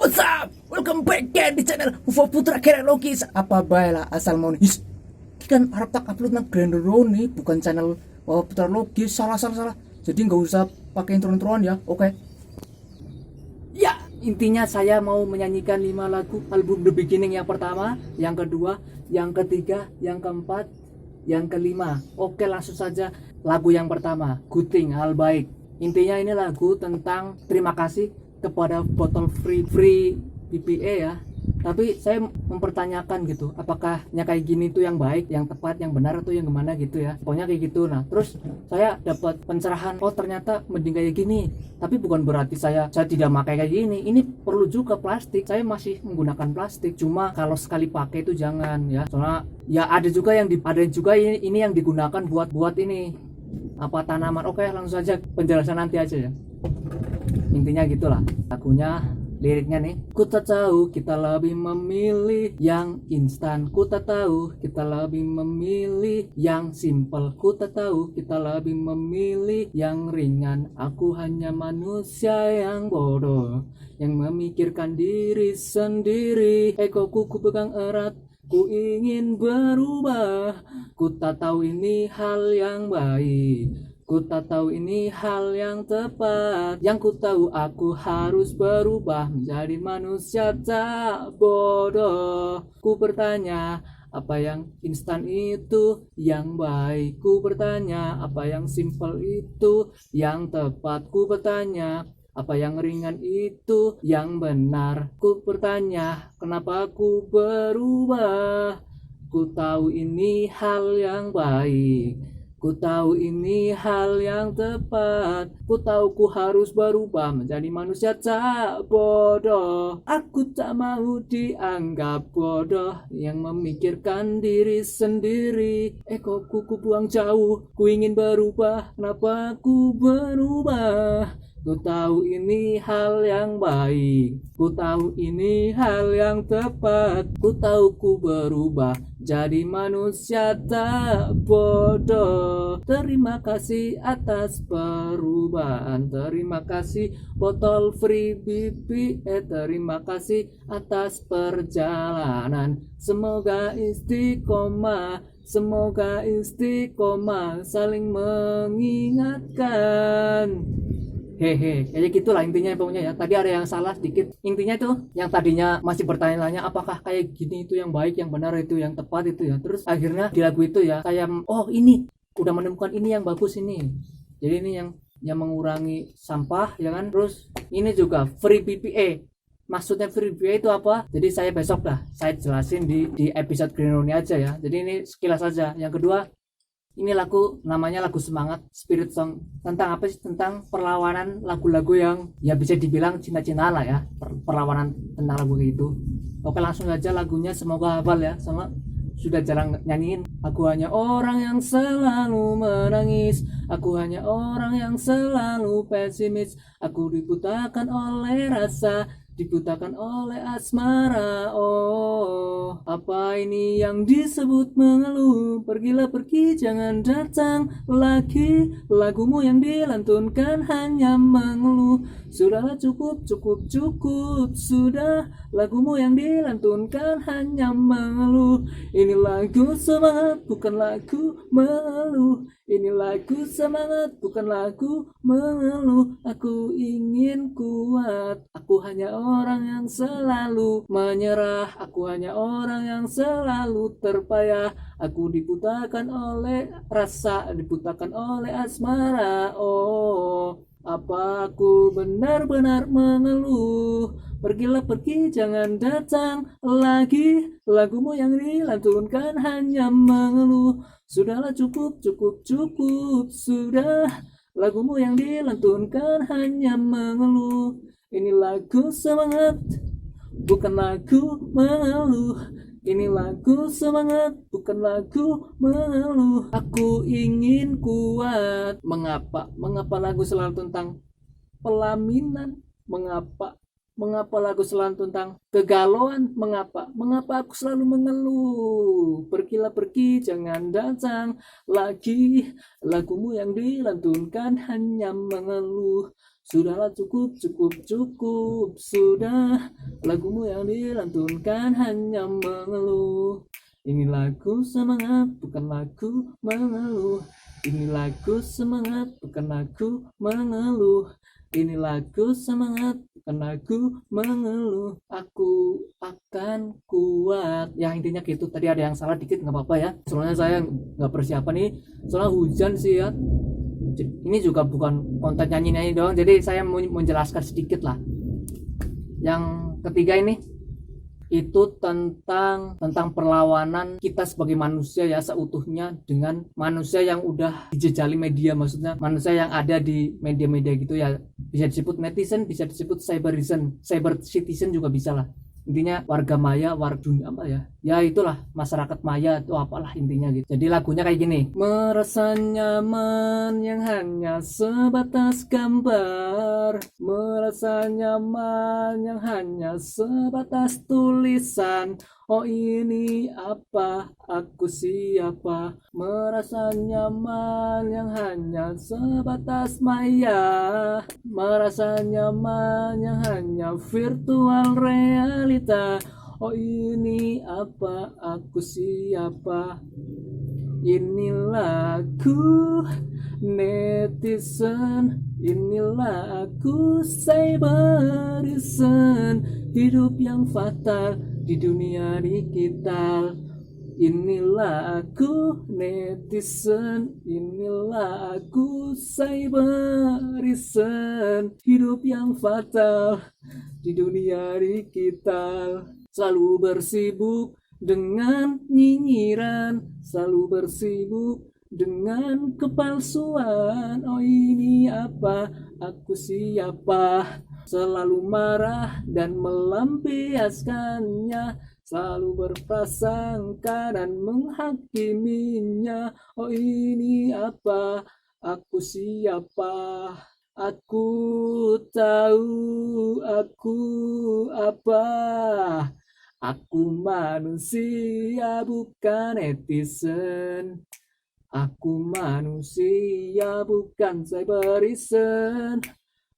What's up? Welcome back again di channel UFO Putra Logis. Apa baiklah asal mau nih. Kan harap tak upload nang Grandero nih, bukan channel Putra Logis. Salah. Jadi nggak usah pakai intro-introan ya. Oke. Ya, intinya saya mau menyanyikan 5 lagu album The Beginning yang pertama, yang kedua, yang ketiga, yang keempat, yang kelima. Oke, langsung saja. Lagu yang pertama, Good Thing, hal baik. Intinya ini lagu tentang terima kasih kepada botol free BPA ya. Tapi saya mempertanyakan gitu, apakah kayak gini tuh yang baik, yang tepat, yang benar atau yang gimana gitu ya. Pokoknya kayak gitu. Nah, terus saya dapat pencerahan, oh ternyata mending kayak gini. Tapi bukan berarti saya tidak pakai kayak gini. Ini perlu juga plastik. Saya masih menggunakan plastik. Cuma kalau sekali pakai itu jangan ya. Soalnya ya ada juga ini yang digunakan buat ini apa tanaman. Oke, langsung saja penjelasan nanti aja ya. Intinya gitulah lagunya, liriknya nih. Ku tak tahu kita lebih memilih yang instan, ku tak tahu kita lebih memilih yang simple, ku tak tahu kita lebih memilih yang ringan. Aku hanya manusia yang bodoh, yang memikirkan diri sendiri. Egoku ku pegang erat, ku ingin berubah. Ku tak tahu ini hal yang baik, ku tak tahu ini hal yang tepat. Yang ku tahu aku harus berubah menjadi manusia tak bodoh. Ku bertanya, apa yang instan itu yang baik? Ku bertanya, apa yang simple itu yang tepat? Ku bertanya, apa yang ringan itu yang benar? Ku bertanya, kenapa ku berubah? Ku tahu ini hal yang baik, ku tahu ini hal yang tepat. Ku tahu ku harus berubah menjadi manusia tak bodoh. Aku tak mau dianggap bodoh, yang memikirkan diri sendiri. Egoku ku buang jauh, ku ingin berubah. Kenapa ku berubah? Ku tahu ini hal yang baik, ku tahu ini hal yang tepat. Ku tahu ku berubah jadi manusia tak bodoh. Terima kasih atas perubahan, terima kasih botol free BPA, terima kasih atas perjalanan. Semoga istiqomah, semoga istiqomah, saling mengingatkan. Hehe, kayak gitulah intinya pokoknya ya. Tadi ada yang salah sedikit. Intinya tuh yang tadinya masih bertanya-tanya apakah kayak gini itu yang baik, yang benar itu yang tepat itu ya. Terus akhirnya di lagu itu ya saya ini udah menemukan ini yang bagus ini. Jadi ini yang mengurangi sampah ya kan. Terus ini juga free BPA. Maksudnya free BPA itu apa? Jadi saya besok saya jelasin di episode Green Rooney aja ya. Jadi ini sekilas saja. Yang kedua, ini lagu namanya lagu semangat, spirit song. Tentang apa sih? Tentang perlawanan, lagu-lagu yang ya bisa dibilang cinta-cinta lah ya. Perlawanan tentang lagu itu. Oke, langsung aja lagunya, semoga hafal ya. Sama sudah jarang nyanyiin. Aku hanya orang yang selalu menangis, aku hanya orang yang selalu pesimis. Aku dibutakan oleh rasa, dibutakan oleh asmara. Oh, apa ini yang disebut mengeluh? Pergilah pergi, jangan datang lagi. Lagumu yang dilantunkan hanya mengeluh. Sudahlah cukup sudah. Lagumu yang dilantunkan hanya mengeluh. Ini lagu semangat, bukan lagu mengeluh. Ini lagu semangat, bukan lagu mengeluh. Aku ingin kuat, aku hanya orang yang selalu menyerah, aku hanya orang yang selalu terpayah. Aku dibutakan oleh rasa, dibutakan oleh asmara. Oh, apa aku benar-benar mengeluh? Pergilah pergi, jangan datang lagi. Lagumu yang dilantunkan hanya mengeluh. Sudahlah cukup sudah. Lagumu yang dilantunkan hanya mengeluh. Ini lagu semangat, bukan lagu mengeluh. Ini lagu semangat, bukan lagu mengeluh. Aku ingin kuat. Mengapa lagu selalu tentang pelaminan? Mengapa Mengapa lagu selalu tentang kegalauan? Mengapa aku selalu mengeluh? Pergilah pergi, jangan datang lagi. Lagumu yang dilantunkan hanya mengeluh. Sudahlah cukup, cukup, cukup, sudah. Lagumu yang dilantunkan hanya mengeluh. Ini lagu semangat, bukan lagu mengeluh. Ini lagu semangat, bukan lagu mengeluh. Ini lagu semangat, bukan lagu mengeluh. Aku akan kuat. Ya intinya gitu. Tadi ada yang salah dikit nggak apa-apa ya. Soalnya saya nggak persiapan nih. Soalnya hujan sih ya. Ini juga bukan konten nyanyi-nyanyi doang. Jadi saya mau menjelaskan sedikit lah. Yang ketiga ini itu tentang perlawanan kita sebagai manusia ya seutuhnya dengan manusia yang udah dijejali media, maksudnya manusia yang ada di media-media gitu ya, bisa disebut netizen, bisa disebut cyber citizen juga bisa lah. Intinya warga maya, warga dunia apa ya, ya itulah masyarakat maya atau apalah intinya gitu. Jadi lagunya kayak gini, merasa nyaman yang hanya sebatas gambar, merasa nyaman yang hanya sebatas tulisan. Oh ini apa, aku siapa, merasa nyaman yang hanya sebatas maya, merasa nyaman yang hanya virtual realita. Oh ini apa, aku siapa, inilah aku netizen, inilah aku cyberizen, hidup yang fatal di dunia digital. Inilah aku netizen, inilah aku cyberizen, hidup yang fatal di dunia digital. Selalu bersibuk dengan nyinyiran, selalu bersibuk dengan kepalsuan. Oh ini apa, aku siapa, selalu marah dan melampiaskannya, selalu berprasangka dan menghakiminya. Oh ini apa, aku siapa, aku tahu aku apa. Aku manusia bukan netizen. Aku manusia bukan cyberizen.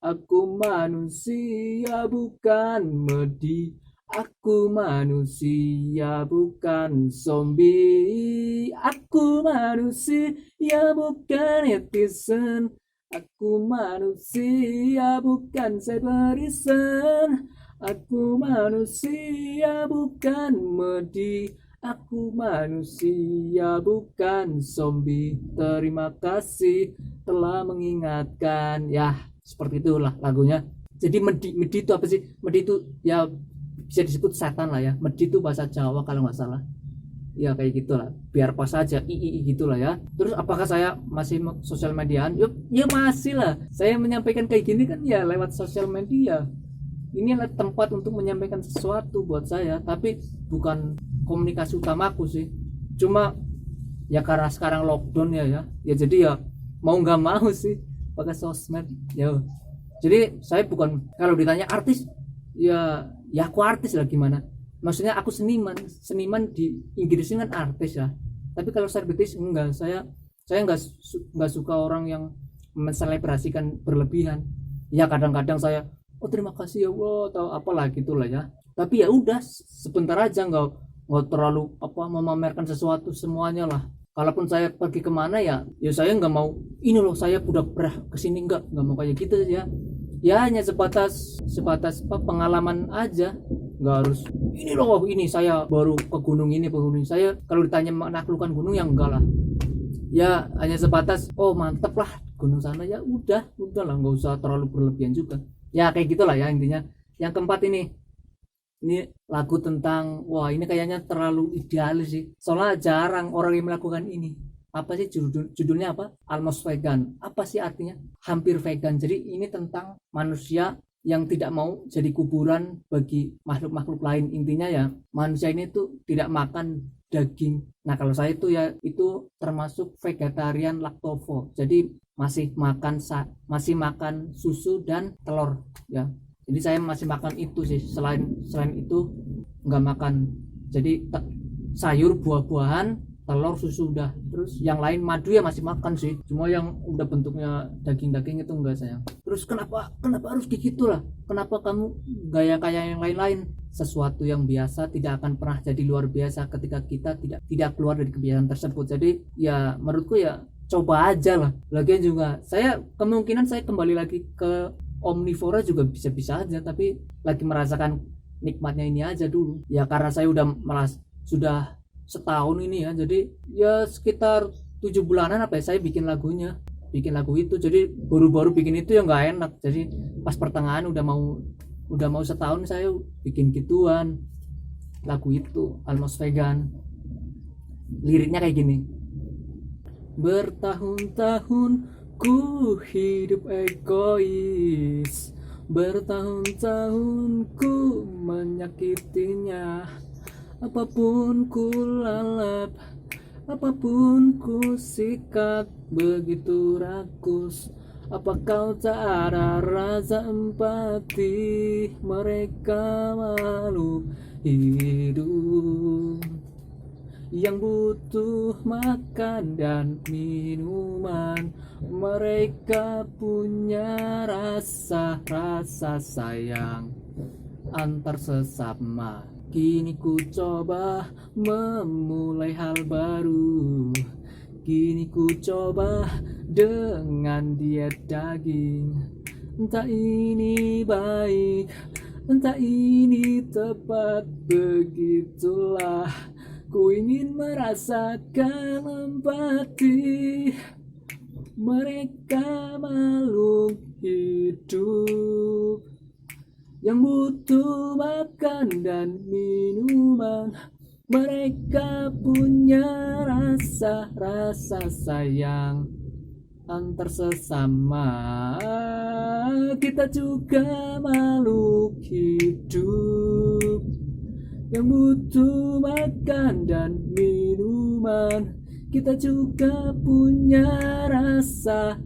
Aku manusia bukan medi. Aku manusia bukan zombie. Aku manusia bukan netizen. Aku manusia bukan cyberizen. Aku manusia bukan medi. Aku manusia bukan zombie. Terima kasih telah mengingatkan. Ya, seperti itulah lagunya. Jadi medi itu apa sih? Medi itu ya bisa disebut setan lah ya. Medi itu bahasa Jawa kalau nggak salah. Ya kayak gitulah. Biar pas aja gitulah ya. Terus apakah saya masih sosial mediaan? Yuk, ya masih lah. Saya menyampaikan kayak gini kan ya lewat sosial media. Ini adalah tempat untuk menyampaikan sesuatu buat saya, tapi bukan komunikasi utamaku sih. Cuma ya karena sekarang lockdown ya jadi ya mau nggak mau sih pakai sosmed ya. Jadi saya bukan, kalau ditanya artis ya aku artis lah, gimana, maksudnya aku seniman di Inggris kan artis ya, tapi kalau selebritis enggak. Saya nggak suka orang yang menselebrasikan berlebihan. Ya kadang-kadang saya, oh terima kasih ya Allah atau apalah gitulah ya, tapi ya udah sebentar aja, nggak terlalu memamerkan sesuatu semuanya lah. Kalaupun saya pergi kemana ya saya nggak mau ini loh saya udah pernah kesini, nggak mau kayak gitu ya. Ya hanya sebatas pengalaman aja, nggak harus ini loh, ini saya baru ke gunung ini, saya kalau ditanya menaklukkan gunung yang enggak lah. Ya hanya sebatas oh mantep lah gunung sana, ya udah lah, nggak usah terlalu berlebihan juga. Ya kayak gitulah ya intinya. Yang keempat ini lagu tentang, wah ini kayaknya terlalu idealis sih, soalnya jarang orang yang melakukan ini. Apa sih judulnya apa? Almost vegan. Apa sih artinya? Hampir vegan. Jadi ini tentang manusia yang tidak mau jadi kuburan bagi makhluk-makhluk lain. Intinya ya manusia ini tuh tidak makan daging. Nah kalau saya itu ya itu termasuk vegetarian laktovo. Jadi masih makan susu dan telur ya. Jadi saya masih makan itu sih, selain itu nggak makan. Jadi sayur, buah-buahan, telur, susu udah. Terus yang lain madu ya masih makan sih. Cuma yang udah bentuknya daging-daging itu enggak sayang. Terus kenapa harus gitu lah? Kenapa kamu gaya kayak yang lain-lain? Sesuatu yang biasa tidak akan pernah jadi luar biasa ketika kita tidak keluar dari kebiasaan tersebut. Jadi ya menurutku ya coba aja lah. Lagian juga kemungkinan saya kembali lagi ke omnivora juga bisa-bisa aja, tapi lagi merasakan nikmatnya ini aja dulu. Ya karena saya sudah setahun ini ya, jadi ya sekitar 7 bulanan apa ya saya bikin lagu itu. Jadi baru-baru bikin itu ya nggak enak. Jadi pas pertengahan udah mau setahun saya bikin gituan lagu itu Almost Vegan. Liriknya kayak gini: bertahun-tahun ku hidup egois, bertahun-tahun ku menyakitinya. Apapun ku lalap, apapun ku sikat, begitu rakus. Apa kau tak ada rasa empati? Mereka makhluk hidup yang butuh makan dan minuman. Mereka punya rasa sayang antar sesama. Kini ku coba memulai hal baru. Kini ku coba dengan diet daging. Entah ini baik, entah ini tepat, begitulah. Ku ingin merasakan empati. Mereka makhluk hidup yang butuh makan dan minuman. Mereka punya rasa sayang antar sesama. Kita juga makhluk hidup yang butuh makan dan minuman. Kita juga punya rasa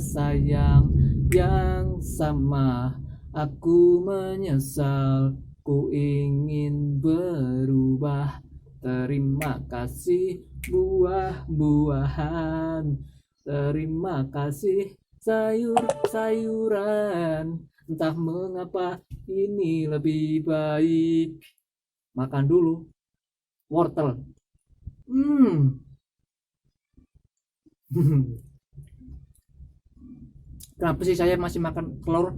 sayang yang sama. Aku menyesal, ku ingin berubah. Terima kasih buah-buahan, terima kasih sayur-sayuran. Entah mengapa ini lebih baik makan dulu wortel. Kenapa sih saya masih makan telur?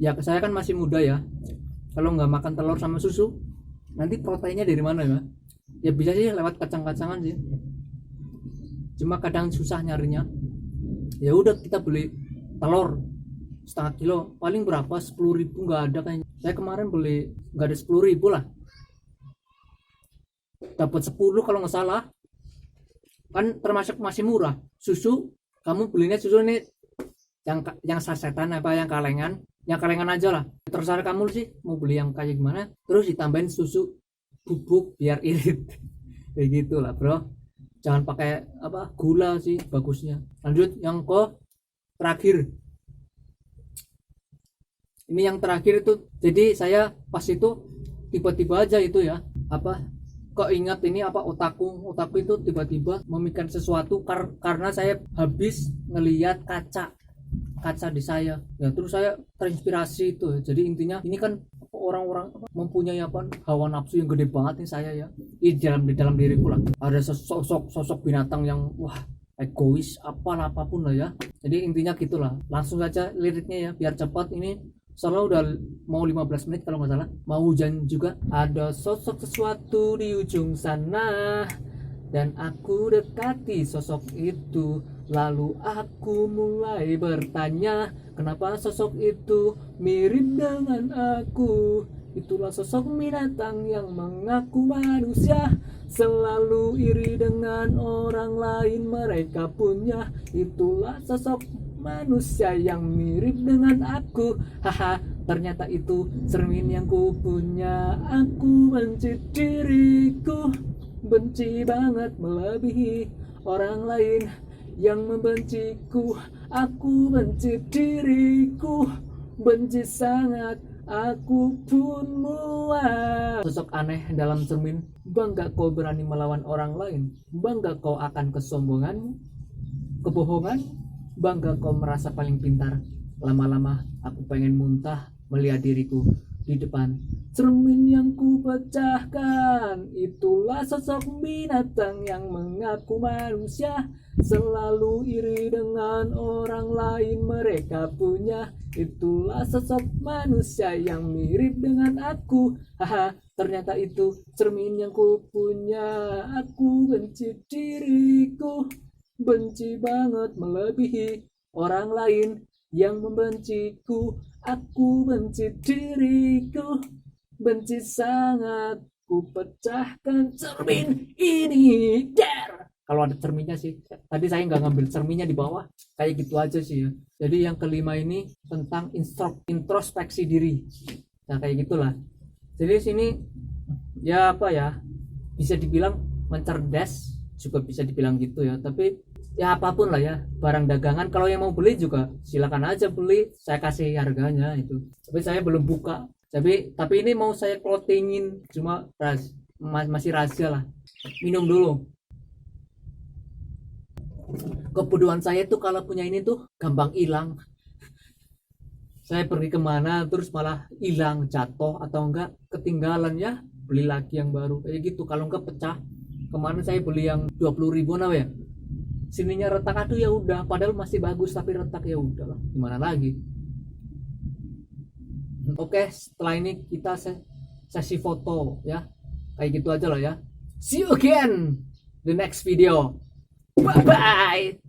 Ya saya kan masih muda ya. Kalau nggak makan telur sama susu, nanti proteinnya dari mana ya? Ya bisa sih lewat kacang-kacangan sih. Cuma kadang susah nyarinya. Ya udah kita beli telur setengah kilo, paling berapa? 10.000 nggak ada kayaknya. Saya kemarin beli nggak ada 10.000 lah. Dapat 10 kalau nggak salah. Kan termasuk masih murah. Susu, kamu belinya susu ini yang sasetan apa yang kalengan aja lah. Terserah kamu sih mau beli yang kayak gimana, terus ditambahin susu bubuk biar irit. Kayak gitulah bro, jangan pakai gula sih bagusnya. Lanjut yang terakhir, ini yang terakhir itu. Jadi saya pas itu tiba-tiba aja itu ya kok ingat ini otakku itu tiba-tiba memikirkan sesuatu karena saya habis ngelihat kaca di saya ya, terus saya terinspirasi itu. Jadi intinya ini kan orang-orang mempunyai hawa nafsu yang gede banget nih saya ya. Di dalam diriku lah ada sosok binatang yang egois apapun lah ya. Jadi intinya gitulah. Langsung saja liriknya ya biar cepat. Ini soalnya udah mau 15 menit kalau nggak salah, mau hujan juga. Ada sosok sesuatu di ujung sana dan aku dekati sosok itu. Lalu aku mulai bertanya, kenapa sosok itu mirip dengan aku? Itulah sosok binatang yang mengaku manusia, selalu iri dengan orang lain mereka punya. Itulah sosok manusia yang mirip dengan aku. Haha, ternyata itu cermin yang ku punya. Aku benci diriku, benci banget melebihi orang lain yang membenciku. Aku benci diriku, benci sangat, aku pun muak. Sosok aneh dalam cermin. Bangga kau berani melawan orang lain. Bangga kau akan kesombonganmu, kebohongan. Bangga kau merasa paling pintar. Lama-lama aku pengen muntah melihat diriku di depan cermin yang ku pecahkan. Itulah sosok binatang yang mengaku manusia, selalu iri dengan orang lain mereka punya. Itulah sosok manusia yang mirip dengan aku. Haha, ternyata itu cermin yang ku punya. Aku benci diriku, benci banget melebihi orang lain yang membenciku. Aku benci diriku, benci sangat. Ku pecahkan cermin ini. Der. Kalau ada cerminnya sih. Tadi saya nggak ngambil cerminnya di bawah. Kayak gitu aja sih ya. Jadi yang kelima ini tentang introspeksi diri. Nah kayak gitulah. Jadi sini ya apa ya, bisa dibilang mencerdas, juga bisa dibilang gitu ya. Tapi ya apapun lah ya, barang dagangan, kalau yang mau beli juga silakan aja beli, saya kasih harganya itu. Tapi saya belum buka. Tapi ini mau saya clothingin, cuma masih rahasia lah. Minum dulu. Kebodohan saya tuh kalau punya ini tuh gampang hilang. Saya pergi kemana terus malah hilang, jatuh atau enggak ketinggalan ya, beli lagi yang baru kayak gitu. Kalau enggak pecah. Kemarin saya beli yang 20.000 apa ya, sininya retak, aduh ya udah, padahal masih bagus tapi retak, ya udahlah, gimana lagi. Oke, setelah ini kita sesi foto ya, kayak gitu aja lah ya. See you again the next video. Bye bye.